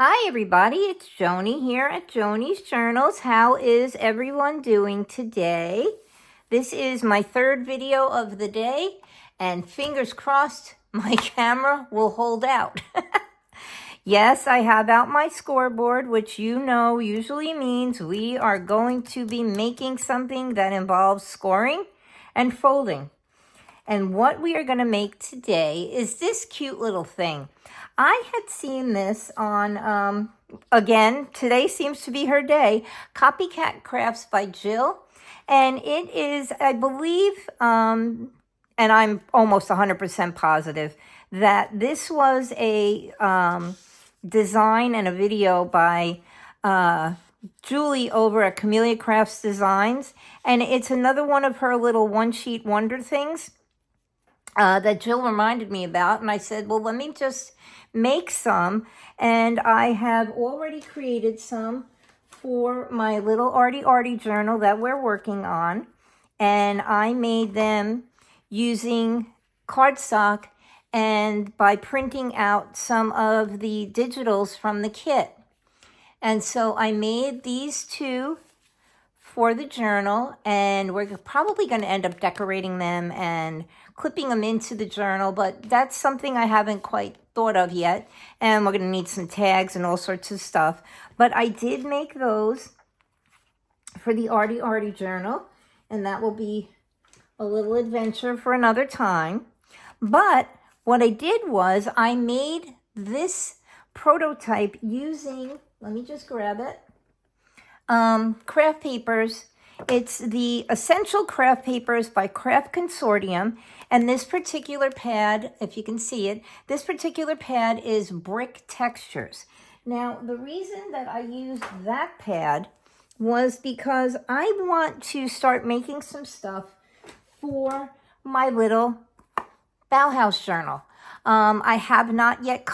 Hi everybody, it's Joni here at Joni's Journals. How is everyone doing today? This is my third video of the day, and fingers crossed my camera will hold out. Yes, I have out my scoreboard, which you know usually means we are going to be making something that involves scoring and folding. And what we are going to make today is this cute little thing. I had seen this on, again, today seems to be her day, Copycat Crafts by Jill. And it is, I believe, and I'm almost 100% positive, that this was a design and a video by Julie over at Camellia Crafts Designs. And it's another one of her little one-sheet wonder things that Jill reminded me about, and I said, well, let me just make some, and I have already created some for my little arty journal that we're working on, and I made them using cardstock and by printing out some of the digitals from the kit. And so I made these two for the journal, and we're probably going to end up decorating them and clipping them into the journal, but that's something I haven't quite thought of yet, and we're going to need some tags and all sorts of stuff. But I did make those for the arty journal, and that will be a little adventure for another time. But what I did was I made this prototype using, let me just grab it, craft papers. It's the Essential Craft Papers by Craft Consortium. And this particular pad, if you can see it, this particular pad is Brick Textures. Now, the reason that I used that pad was because I want to start making some stuff for my little Bauhaus journal. I have not yet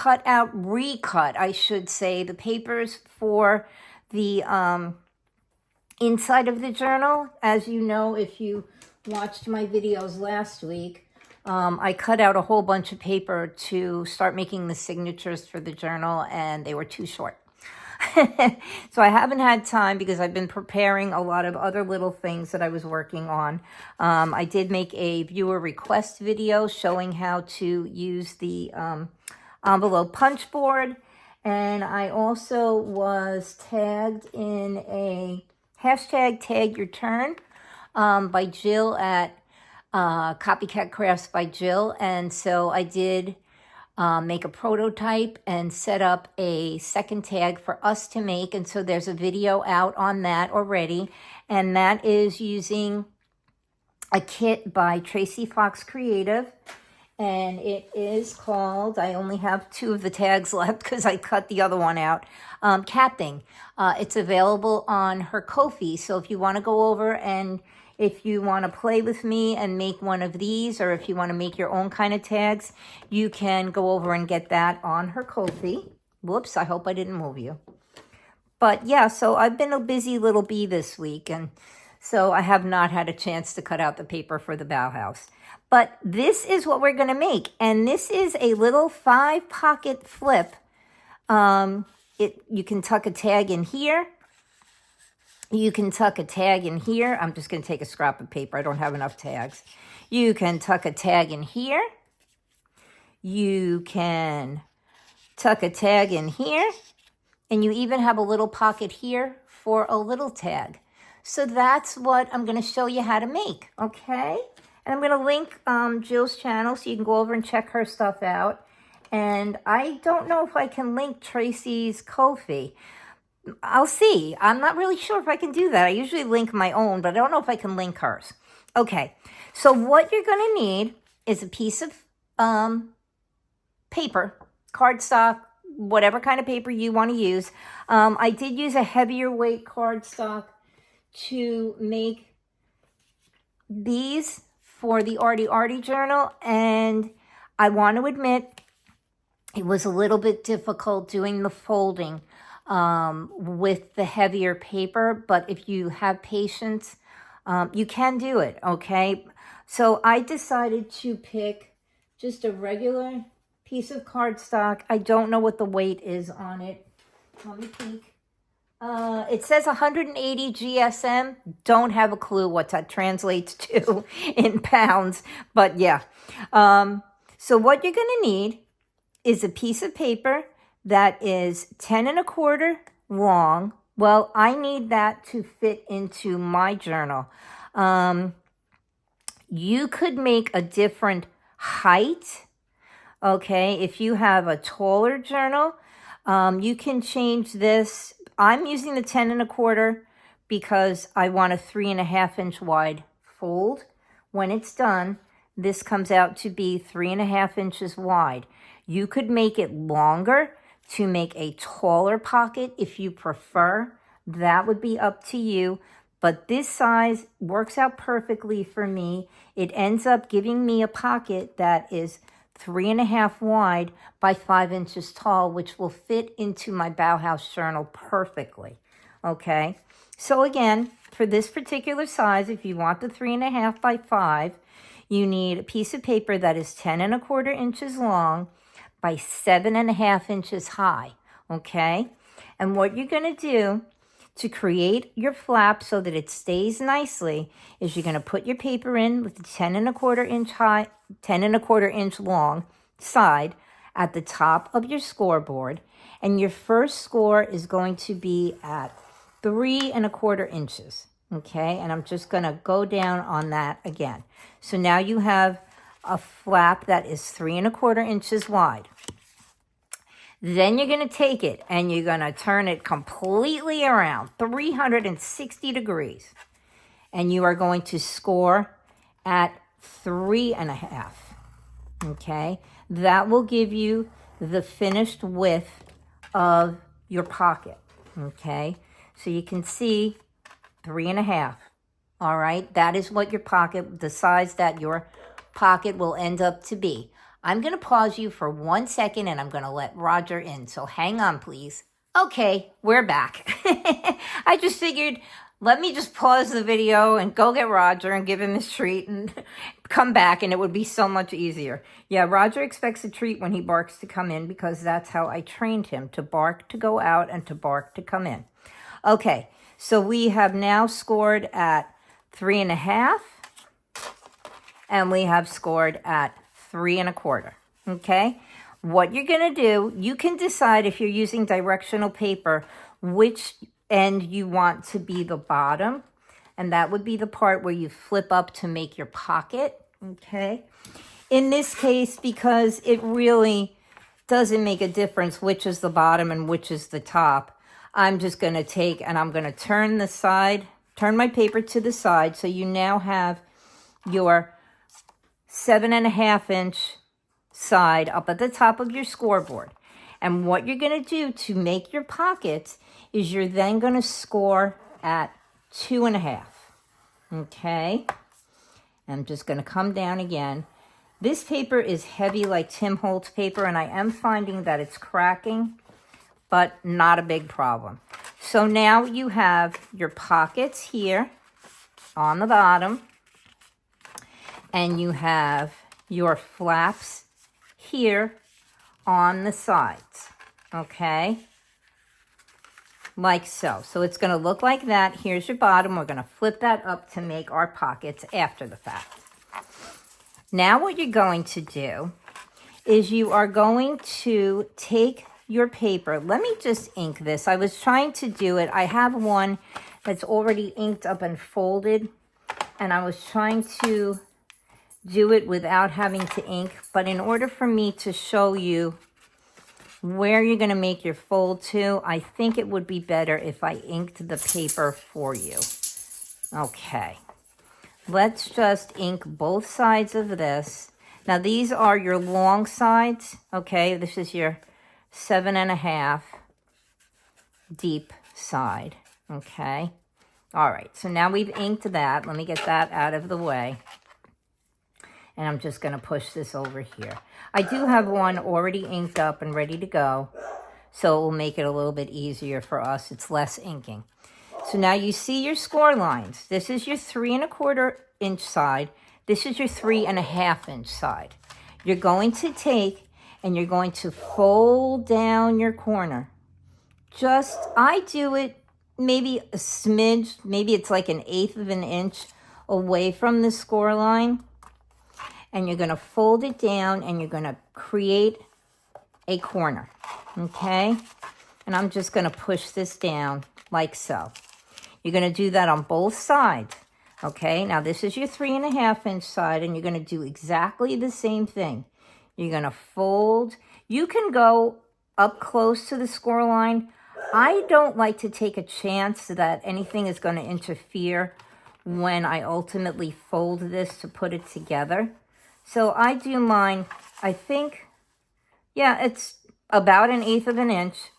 recut, I should say, the papers for the inside of the journal. As you know, if you watched my videos last week, I cut out a whole bunch of paper to start making the signatures for the journal, and they were too short. So I haven't had time because I've been preparing a lot of other little things that I was working on. I did make a viewer request video showing how to use the envelope punch board, and I also was tagged in a hashtag Tag Your Turn by Jill at Copycat Crafts by Jill. And so I did make a prototype and set up a second tag for us to make. And so there's a video out on that already. And that is using a kit by Tracy Fox Creative. And it is called, I only have 2 of the tags left because I cut the other one out, Cat Thing. It's available on her KoFi. So if you want to go over and if you want to play with me and make one of these, or if you want to make your own kind of tags, you can go over and get that on her KoFi. Whoops, I hope I didn't move you. But yeah, so I've been a busy little bee this week, and so I have not had a chance to cut out the paper for the Bauhaus. But this is what we're going to make, and this is a little 5-pocket flip. You can tuck a tag in here. You can tuck a tag in here. I'm just going to take a scrap of paper. I don't have enough tags. You can tuck a tag in here. You can tuck a tag in here. And you even have a little pocket here for a little tag. So that's what I'm going to show you how to make, okay? And I'm going to link Jill's channel so you can go over and check her stuff out. And I don't know if I can link Tracy's KoFi. I'll see. I'm not really sure if I can do that. I usually link my own, but I don't know if I can link hers. Okay, so what you're going to need is a piece of paper, cardstock, whatever kind of paper you want to use. I did use a heavier weight cardstock to make these for the arty journal, and I want to admit it was a little bit difficult doing the folding with the heavier paper, but if you have patience, you can do it, okay? So I decided to pick just a regular piece of cardstock. I don't know what the weight is on it. Let me peek. It says 180 GSM. Don't have a clue what that translates to in pounds, but yeah. So what you're going to need is a piece of paper that is 10 1/4 long. Well, I need that to fit into my journal. You could make a different height. Okay, if you have a taller journal, you can change this. I'm using the 10 1/4 because I want a 3.5 inch wide fold. When it's done, this comes out to be 3.5 inches wide. You could make it longer to make a taller pocket if you prefer. That would be up to you. But this size works out perfectly for me. It ends up giving me a pocket that is 3.5 wide by 5 inches tall, which will fit into my Bauhaus journal perfectly. Okay, so again, for this particular size, if you want the 3.5 by 5, you need a piece of paper that is 10 1/4 inches long by 7.5 inches high. Okay, and what you're going to do to create your flap so that it stays nicely is you're going to put your paper in with the 10 1/4 inch high, 10 1/4 inch long side at the top of your scoreboard, and your first score is going to be at 3 1/4 inches. Okay, and I'm just going to go down on that again. So now you have a flap that is 3 1/4 inches wide. Then you're going to take it and you're going to turn it completely around 360 degrees. And you are going to score at 3.5. Okay, that will give you the finished width of your pocket. Okay, so you can see 3.5. All right, that is what your pocket, the size that your pocket will end up to be. I'm going to pause you for 1 second and I'm going to let Roger in. So hang on, please. Okay, we're back. I just figured, let me just pause the video and go get Roger and give him his treat and come back, and it would be so much easier. Yeah, Roger expects a treat when he barks to come in because that's how I trained him, to bark to go out and to bark to come in. Okay, so we have now scored at 3.5 and we have scored at 3 1/4. Okay, what you're going to do, you can decide if you're using directional paper which end you want to be the bottom, and that would be the part where you flip up to make your pocket. Okay, in this case, because it really doesn't make a difference which is the bottom and which is the top, I'm just going to take and I'm going to turn my paper to the side, so you now have your 7.5 inch side up at the top of your scoreboard. And what you're going to do to make your pockets is you're then going to score at 2.5. Okay, I'm just going to come down again. This paper is heavy like Tim Holtz paper, and I am finding that it's cracking, but not a big problem. So now you have your pockets here on the bottom, and you have your flaps here on the sides, okay? Like so. So it's going to look like that. Here's your bottom. We're going to flip that up to make our pockets after the fact. Now what you're going to do is you are going to take your paper. Let me just ink this. I was trying to do it. I have one that's already inked up and folded, and I was trying to do it without having to ink, but in order for me to show you where you're going to make your fold to, I think it would be better if I inked the paper for you. Okay, let's just ink both sides of this. Now these are your long sides. Okay, this is your 7.5 deep side. Okay, all right, so now we've inked that. Let me get that out of the way. And I'm just going to push this over here. I do have one already inked up and ready to go, so it will make it a little bit easier for us. It's less inking. So now you see your score lines. This is your 3 1/4 inch side. This is your 3.5 inch side. You're going to take and you're going to fold down your corner I do it maybe a smidge, maybe it's like 1/8 of an inch away from the score line. And you're going to fold it down and you're going to create a corner, okay? And I'm just going to push this down like so. You're going to do that on both sides, okay? Now this is your 3.5 inch side, and you're going to do exactly the same thing. You're going to fold. You can go up close to the score line. I don't like to take a chance that anything is going to interfere when I ultimately fold this to put it together. So I do mine, I think, yeah, it's about 1/8 of an inch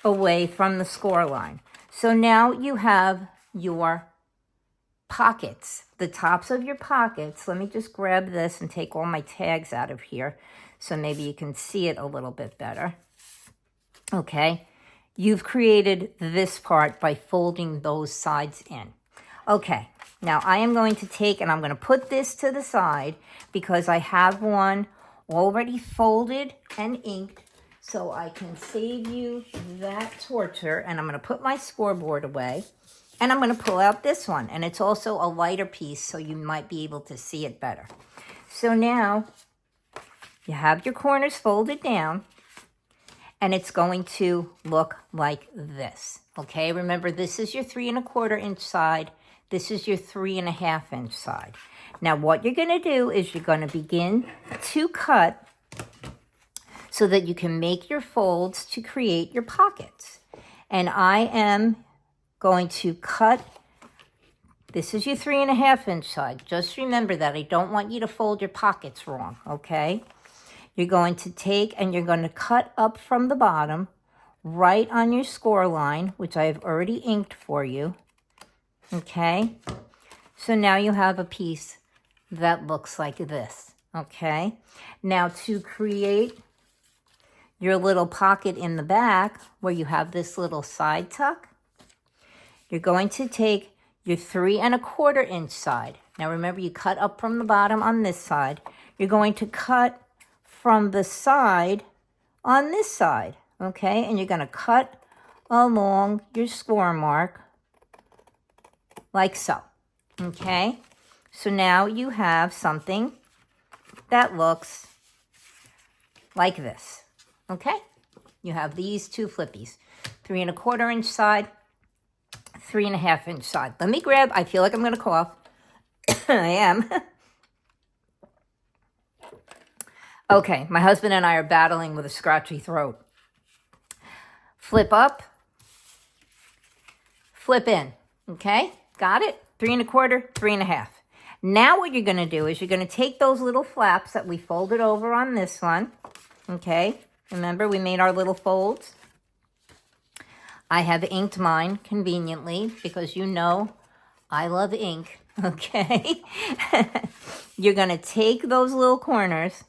away from the score line. So now you have your pockets, the tops of your pockets. Let me just grab this and take all my tags out of here so maybe you can see it a little bit better. Okay, you've created this part by folding those sides in. Okay, now I am going to take and I'm going to put this to the side because I have one already folded and inked, so I can save you that torture. And I'm going to put my scoreboard away, and I'm going to pull out this one, and it's also a lighter piece, so you might be able to see it better. So now you have your corners folded down, and it's going to look like this. Okay, remember this is your 3.25 inch side. This is your 3.5 inch side. Now what you're going to do is you're going to begin to cut so that you can make your folds to create your pockets. And I am going to cut, this is your 3.5 inch side. Just remember that. I don't want you to fold your pockets wrong, okay? You're going to take and you're going to cut up from the bottom right on your score line, which I have already inked for you. Okay, so now you have a piece that looks like this. Okay, now to create your little pocket in the back where you have this little side tuck, you're going to take your 3.25 inch side. Now remember, you cut up from the bottom on this side. You're going to cut from the side on this side. Okay, and you're going to cut along your score mark like so. Okay, so now you have something that looks like this. Okay, you have these two flippies, 3.25 inch side, 3.5 inch side. Let me grab, I feel like I'm going to cough. I am. Okay, my husband and I are battling with a scratchy throat. Flip up, flip in. Okay, got it? 3.25, 3.5. Now what you're going to do is you're going to take those little flaps that we folded over on this one. Okay, remember we made our little folds. I have inked mine conveniently because you know I love ink. Okay, you're going to take those little corners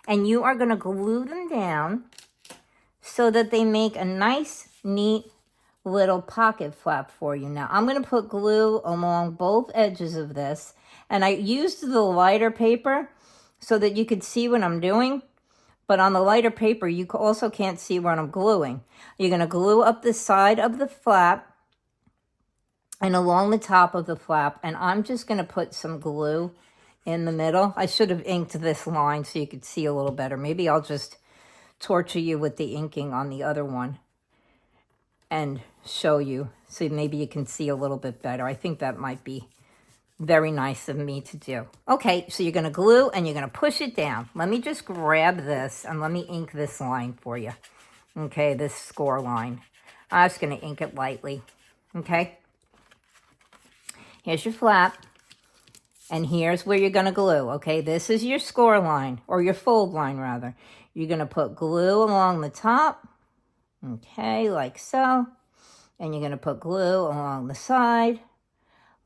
and you are going to glue them down so that they make a nice, neat little pocket flap for you. Now, I'm going to put glue along both edges of this, and I used the lighter paper so that you could see what I'm doing, but on the lighter paper, you also can't see what I'm gluing. You're going to glue up the side of the flap and along the top of the flap, and I'm just going to put some glue in the middle. I should have inked this line so you could see a little better. Maybe I'll just torture you with the inking on the other one and show you so maybe you can see a little bit better. I think that might be very nice of me to do. Okay, so you're going to glue and you're going to push it down. Let me just grab this and let me ink this line for you. Okay, this score line. I'm just going to ink it lightly. Okay, here's your flap. And here's where you're going to glue, okay? This is your score line, or your fold line, rather. You're going to put glue along the top, okay, like so. And you're going to put glue along the side,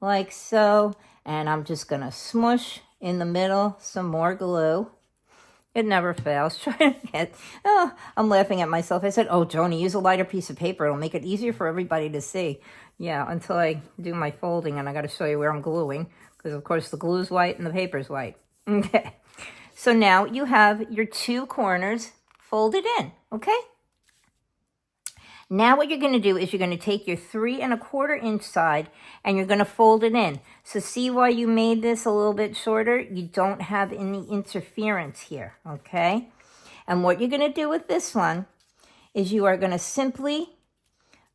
like so. And I'm just going to smush in the middle some more glue. It never fails. Trying to get, I'm laughing at myself. I said, oh, Joni, use a lighter piece of paper. It'll make it easier for everybody to see. Yeah, until I do my folding, and I got to show you where I'm gluing. Because, of course, the glue's white and the paper's white. Okay. So now you have your two corners folded in. Okay? Now what you're going to do is you're going to take your 3 1/4 inch side and you're going to fold it in. So see why you made this a little bit shorter? You don't have any interference here, okay? And what you're going to do with this one is you are going to simply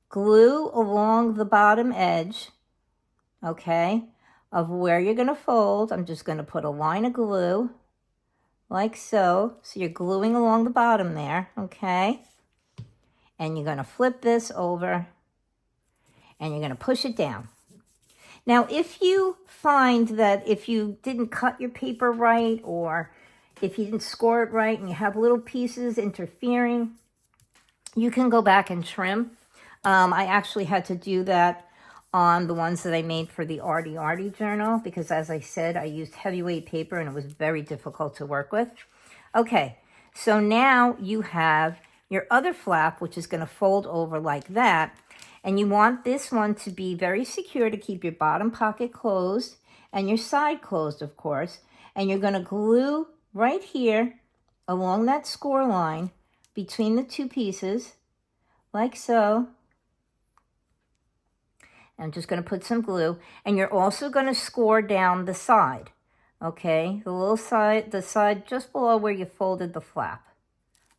glue along the bottom edge, okay, of where you're going to fold. I'm just going to put a line of glue like so. So you're gluing along the bottom there, okay? And you're going to flip this over and you're going to push it down. Now, if you find that if you didn't cut your paper right or if you didn't score it right and you have little pieces interfering, you can go back and trim. I actually had to do that on the ones that I made for the Arty Arty journal because, as I said, I used heavyweight paper and it was very difficult to work with. Okay, so now you have your other flap, which is going to fold over like that. And you want this one to be very secure to keep your bottom pocket closed and your side closed, of course. And you're going to glue right here along that score line between the two pieces, like so. I'm just going to put some glue. And you're also going to score down the side, okay? The little side, the side just below where you folded the flap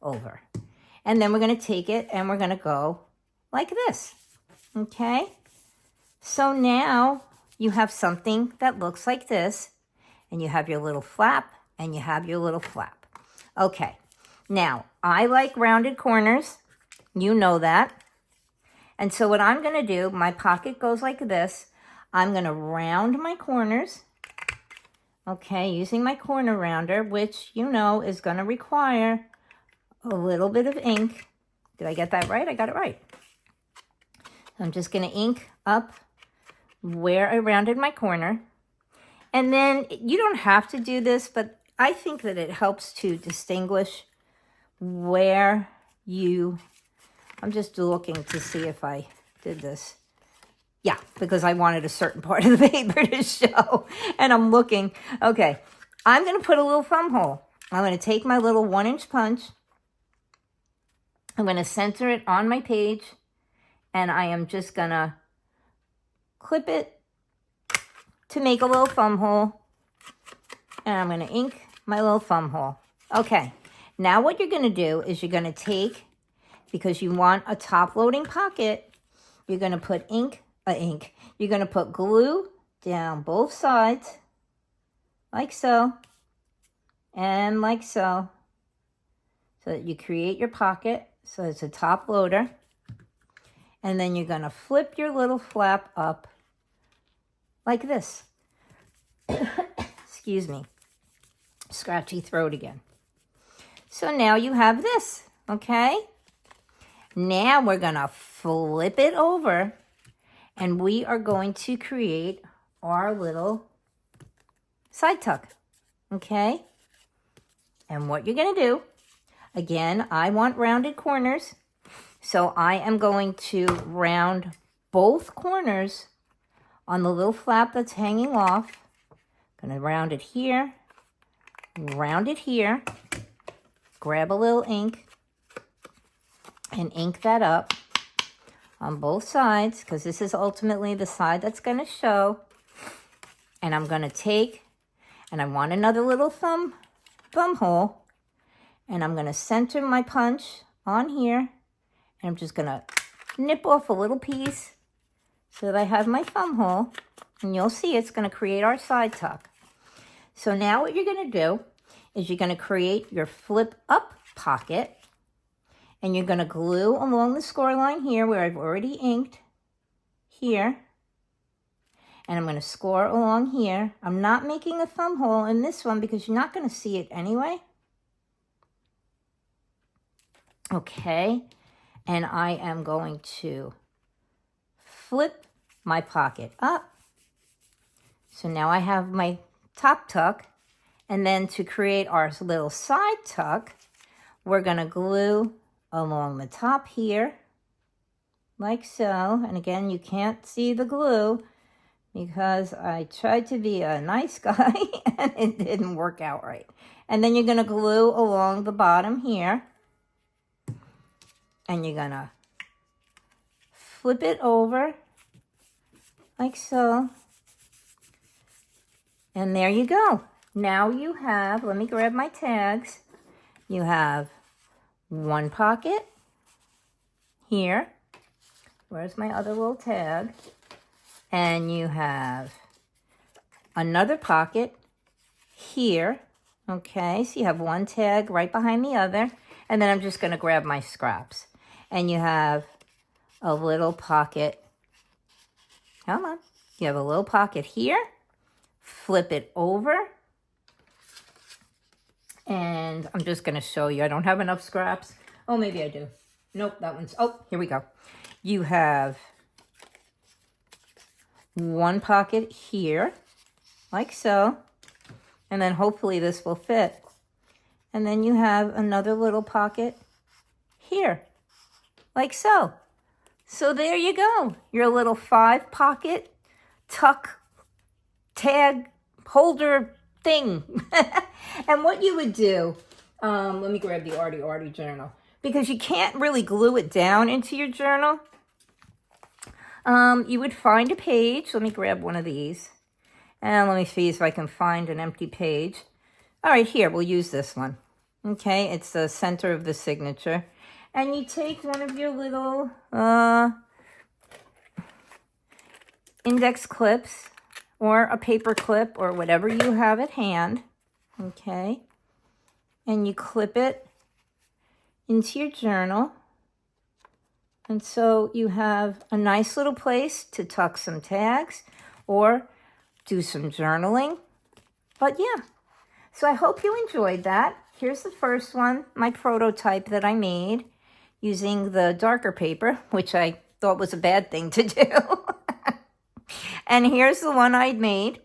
over. And then we're going to take it and we're going to go like this, okay? So now you have something that looks like this, and you have your little flap and you have your little flap. Okay, now I like rounded corners. You know that. And so what I'm going to do, my pocket goes like this. I'm going to round my corners, okay, using my corner rounder, which you know is going to require a little bit of ink. Did I get that right? I got it right. I'm just going to ink up where I rounded my corner. And then you don't have to do this, but I think that it helps to distinguish where you... I'm just looking to see if I did this. Yeah, because I wanted a certain part of the paper to show. And I'm looking. Okay, I'm going to put a little thumb hole. I'm going to take my little 1-inch punch. I'm going to center it on my page, and I am just going to clip it to make a little thumb hole, and I'm going to ink my little thumb hole. Okay, now what you're going to do is you're going to take, because you want a top-loading pocket, you're going to put you're going to put glue down both sides, like so, and like so that you create your pocket. So it's a top loader. And then you're going to flip your little flap up like this. Excuse me. Scratchy throat again. So now you have this, okay? Now we're going to flip it over and we are going to create our little side tuck, okay? And what you're going to do, again, I want rounded corners, so I am going to round both corners on the little flap that's hanging off. I'm going to round it here, grab a little ink, and ink that up on both sides, because this is ultimately the side that's going to show. And I'm going to take, and I want another little thumb hole, and I'm going to center my punch on here, and I'm just going to nip off a little piece so that I have my thumb hole, and you'll see it's going to create our side tuck. So now what you're going to do is you're going to create your flip up pocket, and you're going to glue along the score line here where I've already inked here, and I'm going to score along here. I'm not making a thumb hole in this one because you're not going to see it anyway. Okay, and I am going to flip my pocket up. So now I have my top tuck, and then to create our little side tuck, we're going to glue along the top here, like so. And again, you can't see the glue because I tried to be a nice guy and it didn't work out right. And then you're going to glue along the bottom here, and you're going to flip it over like so. And there you go. Now you have, let me grab my tags. You have one pocket here. Where's my other little tag? And you have another pocket here. Okay, so you have one tag right behind the other. And then I'm just going to grab my scraps. And you have a little pocket. Come on. You have a little pocket here. Flip it over. And I'm just going to show you. I don't have enough scraps. Oh, maybe I do. Nope, that one's... Oh, here we go. You have one pocket here, like so. And then hopefully this will fit. And then you have another little pocket here, like so. So there you go. Your little 5-pocket tuck tag holder thing. And what you would do, let me grab the Arty journal, because you can't really glue it down into your journal. You would find a page. Let me grab one of these. And let me see if I can find an empty page. All right, here, we'll use this one. Okay, it's the center of the signature. And you take one of your little index clips or a paper clip or whatever you have at hand. Okay, and you clip it into your journal. And so you have a nice little place to tuck some tags or do some journaling. But yeah, so I hope you enjoyed that. Here's the first one, my prototype that I made using the darker paper, which I thought was a bad thing to do. And here's the one I'd made.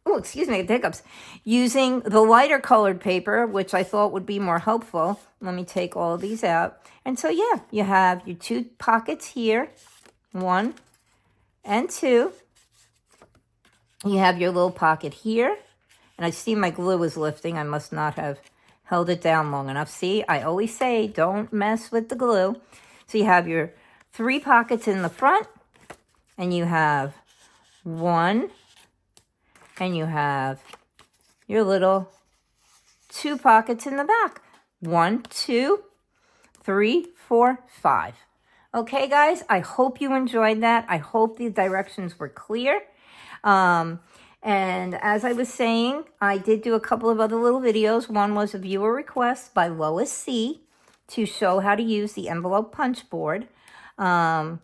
Oh, excuse me, the hiccups. Using the lighter colored paper, which I thought would be more helpful. Let me take all of these out. And so, yeah, you have your 2 pockets here, 1 and 2. You have your little pocket here. And I see my glue is lifting. I must not have held it down long enough. See, I always say don't mess with the glue. So you have your 3 pockets in the front. And you have 1. And you have your little 2 pockets in the back. 1, 2, 3, 4, 5. Okay, guys, I hope you enjoyed that. I hope the directions were clear. And as I was saying, I did do a couple of other little videos. One was a viewer request by Lois C. to show how to use the envelope punch board. And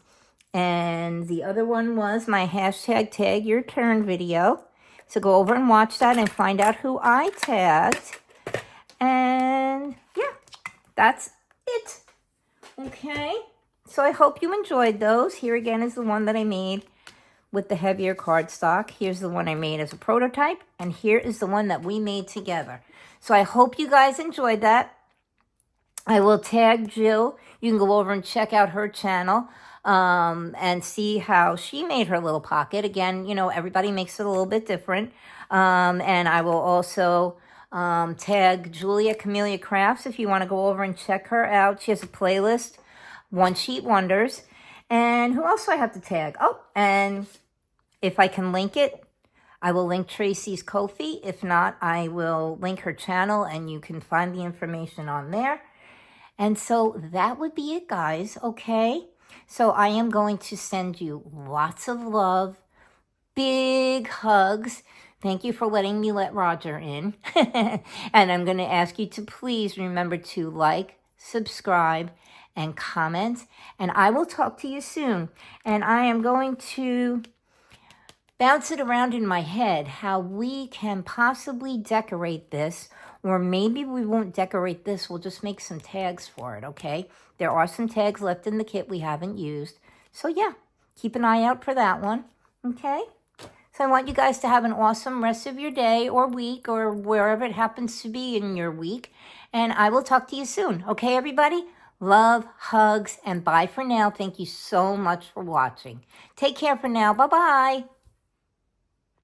the other one was my hashtag tag your turn video. So go over and watch that and find out who I tagged. And yeah, that's it. Okay, so I hope you enjoyed those. Here again is the one that I made with the heavier cardstock. Here's the one I made as a prototype. And here is the one that we made together. So I hope you guys enjoyed that. I will tag Jill. You can go over and check out her channel. And see how she made her little pocket. Again, you know, everybody makes it a little bit different. And I will also tag Julia Camellia Crafts if you want to go over and check her out. She has a playlist, One Sheet Wonders. And who else do I have to tag? Oh, and if I can link it, I will link Tracy's KoFi. If not, I will link her channel and you can find the information on there. And so that would be it, guys, okay? So I am going to send you lots of love, big hugs. Thank you for letting me let Roger in. And I'm going to ask you to please remember to like, subscribe, and comment. And I will talk to you soon. And I am going to bounce it around in my head how we can possibly decorate this. Or maybe we won't decorate this. We'll just make some tags for it, okay? There are some tags left in the kit we haven't used. So, yeah, keep an eye out for that one, okay? So I want you guys to have an awesome rest of your day or week or wherever it happens to be in your week. And I will talk to you soon, okay, everybody? Love, hugs, and bye for now. Thank you so much for watching. Take care for now. Bye-bye.